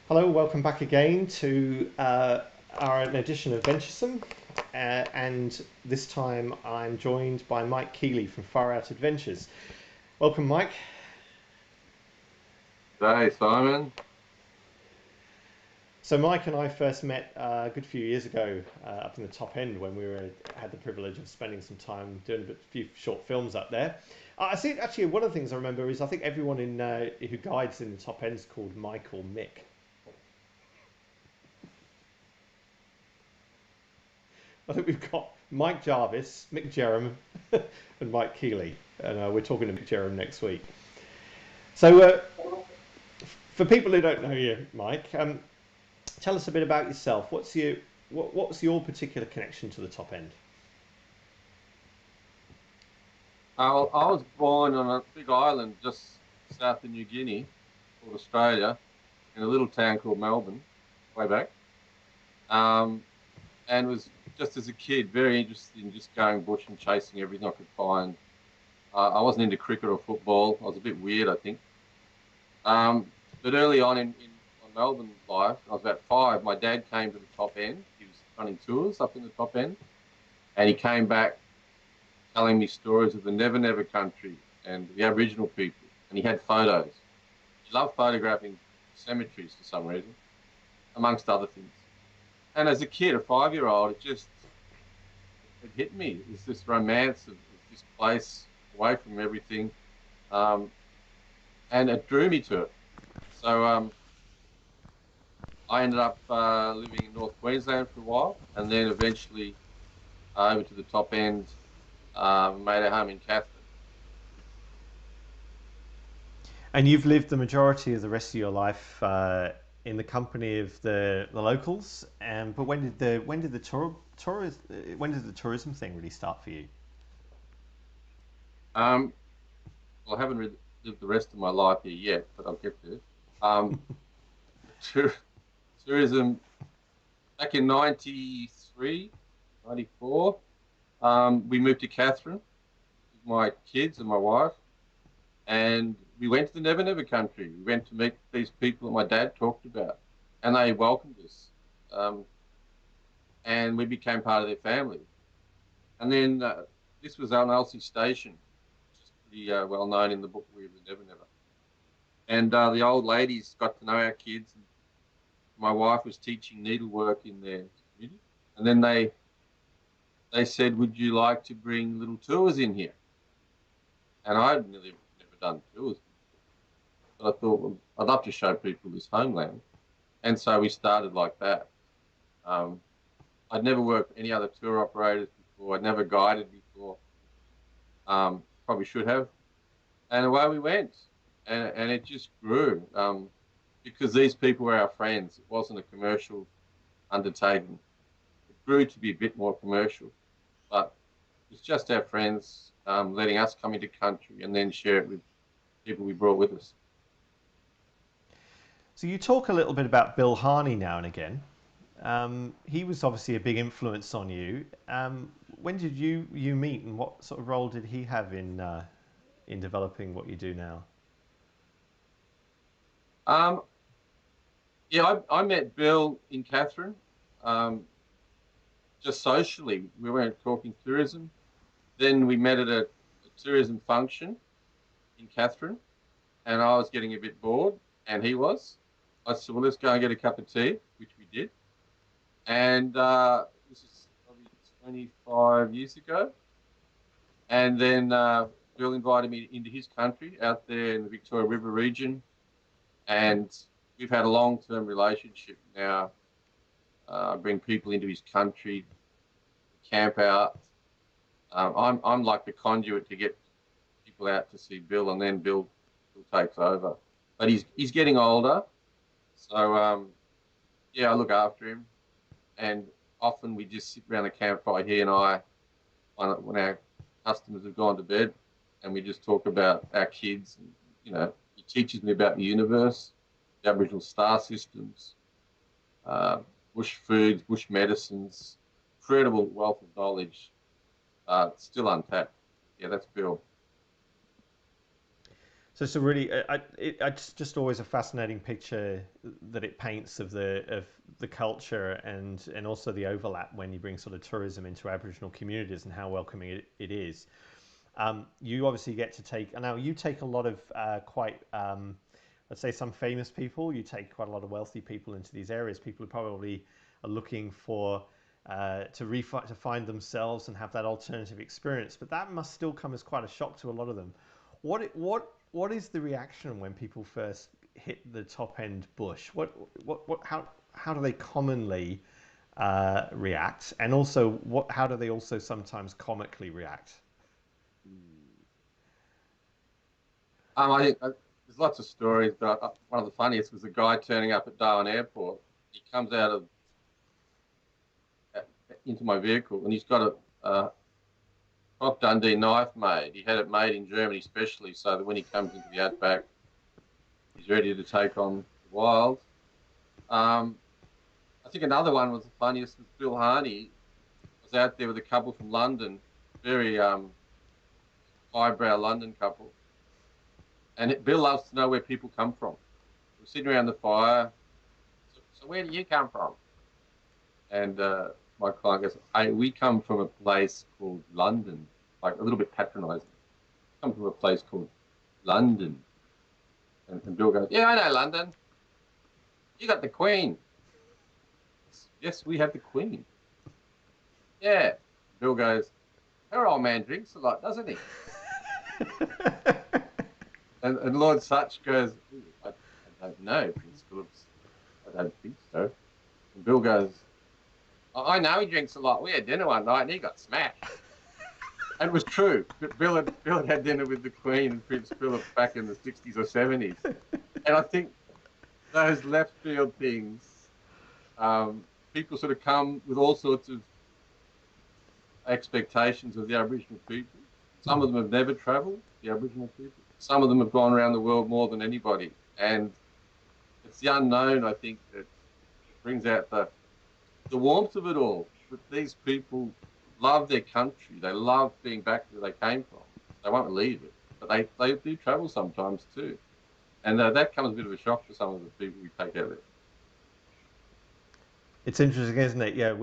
Hello, welcome back again to our edition of VentureSome. And this time I'm joined by Mike Keighley from Far Out Adventures. Welcome, Mike. Hey, Simon. So Mike and I first met a good few years ago up in the top end when had the privilege of spending some time doing a few short films up there. I think actually one of the things I remember is I think everyone who guides in the top end is called Mike or Mick. I think we've got Mike Jarvis, Mick Jerram, and Mike Keighley, and we're talking to Mick Jerram next week. So, for people who don't know you, Mike, tell us a bit about yourself. What's your particular connection to the top end? I was born on a big island just south of New Guinea called Australia in a little town called Melbourne, way back. Um, and was just as a kid very interested in just going bush and chasing everything I could find. I wasn't into cricket or football. I was a bit weird, I think. But early on in my Melbourne life, I was about 5, my dad came to the top end. He was running tours up in the top end. And he came back telling me stories of the Never Never country and the Aboriginal people. And he had photos. He loved photographing cemeteries for some reason, amongst other things. And as a kid, a 5-year-old, it hit me. It's this romance of this place away from everything. Um, and it drew me to it. So I ended up living in North Queensland for a while and then eventually over to the top end, made a home in Catherine. And you've lived the majority of the rest of your life in the company of the locals. But when did the tourism thing really start for you? Um, well, I haven't lived the rest of my life here yet, but I'll get there. Um, tour- tourism back in 93, 94. We moved to Catherine with my kids and my wife, and we went to the Never Never country. We went to meet these people that my dad talked about, and they welcomed us, um, and we became part of their family. And then this was on Elsie Station, which is pretty well known in the book We the Never Never. And the old ladies got to know our kids. And my wife was teaching needlework in their community, and then they said, "Would you like to bring little tours in here?" And I'd never done tours before, but I thought, well, I'd love to show people this homeland, and so we started like that. Um, I'd never worked with any other tour operators before. I'd never guided before. Probably should have, and away we went, and it just grew because these people were our friends. It wasn't a commercial undertaking. It grew to be a bit more commercial, but it's just our friends letting us come into country and then share it with people we brought with us. So you talk a little bit about Bill Harney now and again. He was obviously a big influence on you. When did you meet, and what sort of role did he have in developing what you do now? Um, yeah, I met Bill in Catherine um, just socially. We weren't talking tourism. Then we met at a tourism function in Catherine, and I was getting a bit bored, and he was. I said, well, let's go and get a cup of tea, which we did. And this is probably 25 years ago. And then Bill invited me into his country out there in the Victoria River region. And we've had a long-term relationship now. I bring people into his country, camp out. I'm like the conduit to get people out to see Bill, and then Bill takes over. But he's getting older, so yeah, I look after him, and often we just sit around the campfire, he and I, when our customers have gone to bed, and we just talk about our kids. And, he teaches me about the universe, the Aboriginal star systems, uh, bush foods, bush medicines, incredible wealth of knowledge, still untapped. Yeah, that's Bill. So it's a really, it's just always a fascinating picture that it paints of the culture and also the overlap when you bring sort of tourism into Aboriginal communities and how welcoming it is. You obviously get to take, and now you take a lot of quite, let's say some famous people, you take quite a lot of wealthy people into these areas, people who probably are looking for, to find themselves and have that alternative experience. But that must still come as quite a shock to a lot of them. What is the reaction when people first hit the top end bush? How do they commonly react? And also, how do they also sometimes comically react? I think there's lots of stories, but one of the funniest was a guy turning up at Darwin Airport. He comes out of into my vehicle, and he's got a Dundee knife made. He had it made in Germany specially, so that when he comes into the Outback, he's ready to take on the wild. I think another one was the funniest was Bill Harney was out there with a couple from London, very highbrow London couple. And Bill loves to know where people come from. We're sitting around the fire. So where do you come from? And my client goes, hey, we come from a place called London, like a little bit patronising. Come from a place called London. And Bill goes, yeah, I know London. You got the Queen. Yes, we have the Queen. Yeah. Bill goes, her old man drinks a lot, doesn't he? and Lord Sutch goes, I don't know, Prince Phillips. I don't think so. And Bill goes, I know he drinks a lot. We had dinner one night and he got smashed. And it was true. Bill had dinner with the Queen and Prince Philip back in the 60s or 70s. And I think those left field things, people sort of come with all sorts of expectations of the Aboriginal people. Some of them have never travelled, the Aboriginal people. Some of them have gone around the world more than anybody. And it's the unknown, I think, that brings out the warmth of it all. But these people love their country. They love being back where they came from. They won't leave it. But they do travel sometimes too. And that comes a bit of a shock for some of the people we take out there. It's interesting, isn't it? Yeah,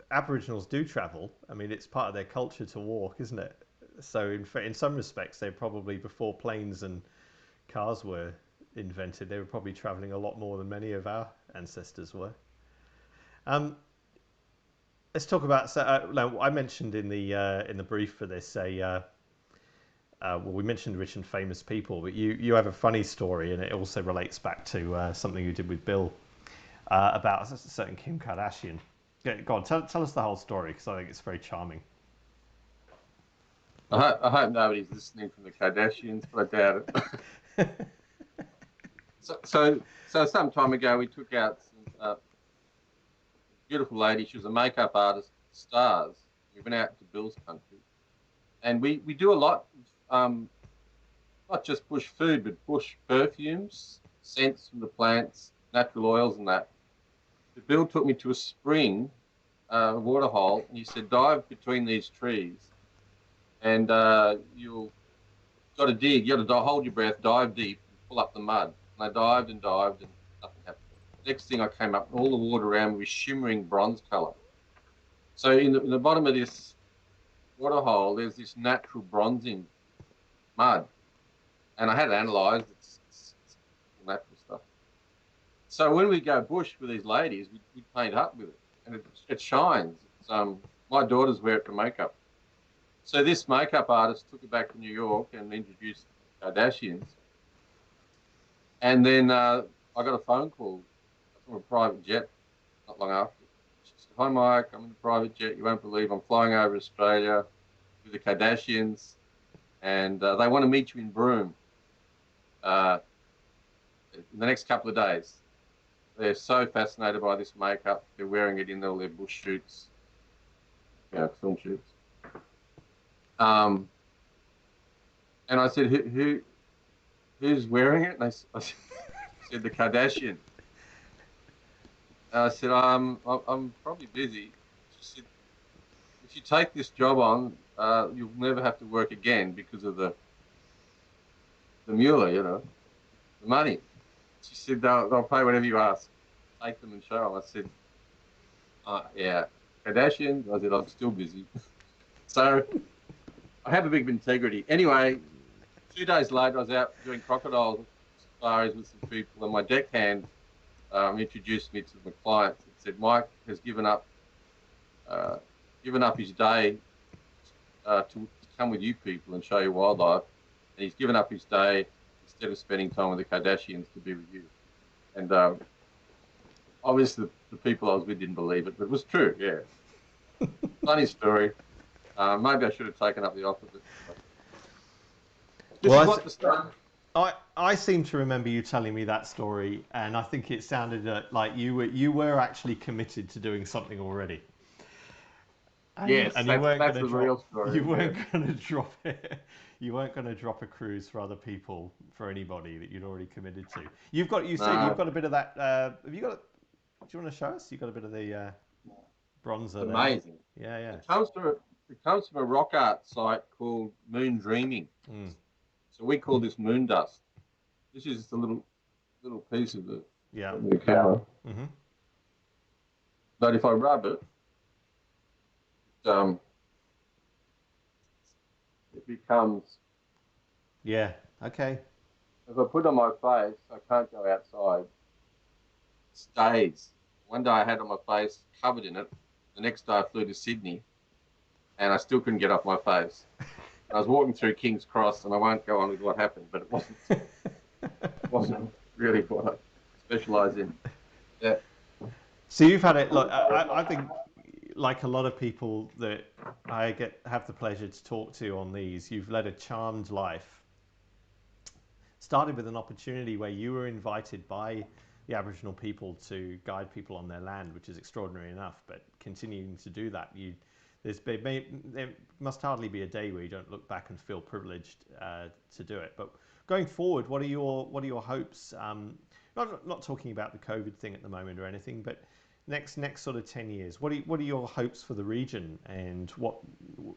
Aboriginals do travel. I mean, it's part of their culture to walk, isn't it? So in some respects, they probably, before planes and cars were invented, they were probably traveling a lot more than many of our ancestors were. Let's talk about. So, now, I mentioned in the brief for this well, we mentioned rich and famous people, but you have a funny story, and it also relates back to something you did with Bill about a certain Kim Kardashian. Yeah, go on, tell us the whole story, because I think it's very charming. I hope nobody's listening from the Kardashians, but I doubt it. so some time ago, we took out some beautiful lady. She was a makeup artist, stars. We went out to Bill's country, and we do a lot, not just bush food, but bush perfumes, scents from the plants, natural oils, and that. But Bill took me to a spring, a water hole, and he said, dive between these trees, and you'll got to dig. You got to hold your breath, dive deep, and pull up the mud. And I dived and dived, and nothing happened. Next thing I came up, all the water around me was shimmering bronze color. So in the bottom of this water hole, there's this natural bronzing mud, and I had it analysed. It's natural stuff. So when we go bush with these ladies, we paint up with it, and it shines. It's, my daughters wear it for makeup. So this makeup artist took it back to New York and introduced the Kardashians. And then I got a phone call from a private jet not long after. She said, hi, Mike, I'm in a private jet. You won't believe I'm flying over Australia with the Kardashians, and they want to meet you in Broome in the next couple of days. They're so fascinated by this makeup. They're wearing it in all their bush shoots, film shoots. And I said, who's wearing it? And I said, the Kardashian. And I said, I'm probably busy. She said, if you take this job on, you'll never have to work again because of the the mule, the money. She said, they'll pay whatever you ask. Take them and show them. I said, yeah, Kardashians. I said, I'm still busy. So I have a big integrity. Anyway, 2 days later, I was out doing crocodile safaris with some people, and my deckhand introduced me to my clients and said, Mike has given up his day to come with you people and show you wildlife, and he's given up his day instead of spending time with the Kardashians to be with you. And obviously, the people I was with didn't believe it, but it was true. Yeah, funny story. Maybe I should have taken up the offer, but this is what the start. I seem to remember you telling me that story, and I think it sounded like you were actually committed to doing something already. Yes, And that's the real story. You weren't going to drop it. You weren't going to drop a cruise for other people for anybody that you'd already committed to. You said you've got a bit of that. Have you got? Do you want to show us? You've got a bit of the bronzer there. Amazing. Yeah. It comes from a rock art site called Moon Dreaming. So we call this moon dust. This is just a little piece of the camera. Mm-hmm. But if I rub it, it becomes. Yeah. Okay. If I put it on my face, I can't go outside. It stays. One day I had it on my face, covered in it. The next day I flew to Sydney, and I still couldn't get off my face. I was walking through King's Cross, and I won't go on with what happened, but it wasn't really what I specialise in. Yeah. So you've had it. Look, I think, like a lot of people that I have the pleasure to talk to on these, you've led a charmed life. Started with an opportunity where you were invited by the Aboriginal people to guide people on their land, which is extraordinary enough. But continuing to do that, there must hardly be a day where you don't look back and feel privileged to do it. But going forward, what are your hopes? Not talking about the COVID thing at the moment or anything, but next sort of 10 years, what are your hopes for the region, and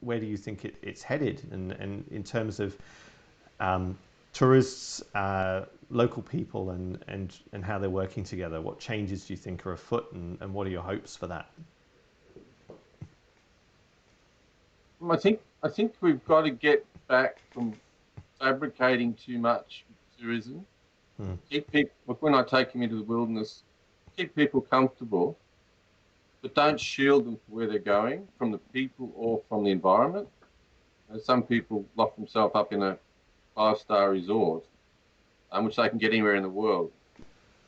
where do you think it's headed? And in terms of tourists, local people, and how they're working together, what changes do you think are afoot, and what are your hopes for that? I think we've got to get back from fabricating too much tourism. Keep people, when I take them into the wilderness, keep people comfortable, but don't shield them from where they're going, from the people or from the environment. Some people lock themselves up in a 5-star resort, which they can get anywhere in the world.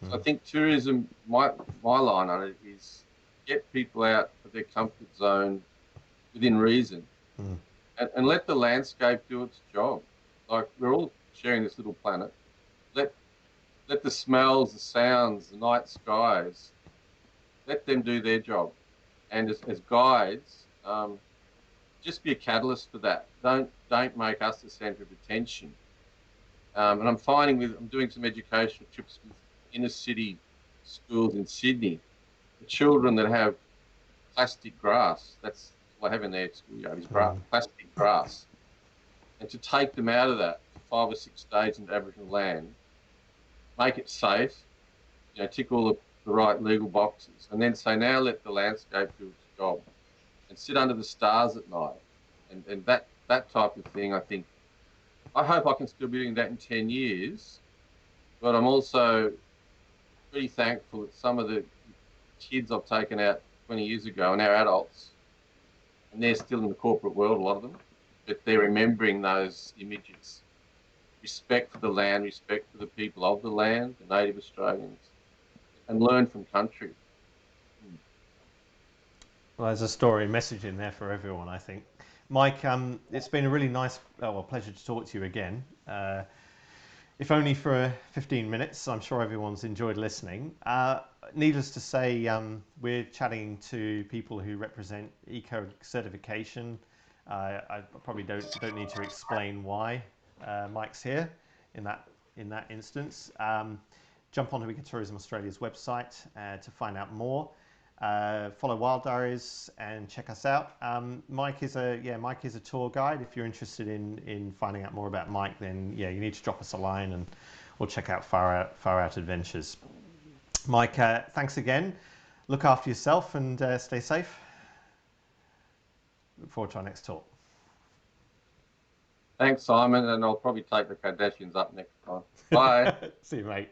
So I think tourism, my line on it is get people out of their comfort zone within reason, and let the landscape do its job. Like, we're all sharing this little planet. Let the smells, the sounds, the night skies, let them do their job. And as guides, just be a catalyst for that. Don't make us the centre of attention. And I'm doing some educational trips with inner city schools in Sydney. The children that have plastic grass, that's what I have in their schoolyard, is plastic grass. And to take them out of that for 5 or 6 days into Aboriginal land, make it safe, tick all the right legal boxes, and then say, now let the landscape do its job, and sit under the stars at night, and that type of thing. I hope I can still be doing that in 10 years, but I'm also pretty thankful that some of the kids I've taken out 20 years ago are now adults, and they're still in the corporate world, a lot of them, but they're remembering those images. Respect for the land, respect for the people of the land, the native Australians, and learn from country. Well, there's a story message in there for everyone, I think. Mike, it's been a really nice, pleasure to talk to you again. If only for 15 minutes. I'm sure everyone's enjoyed listening. Needless to say, we're chatting to people who represent eco certification. I probably don't need to explain why Mike's here in that instance. Jump onto Ecotourism Australia's website to find out more. Follow Wildiaries and check us out. Mike is a tour guide. If you're interested in finding out more about Mike, then yeah, you need to drop us a line and or check out Far Out Adventures. Mike, thanks again. Look after yourself and stay safe. Look forward to our next talk. Thanks, Simon, and I'll probably take the Kardashians up next time. Bye. See you, mate.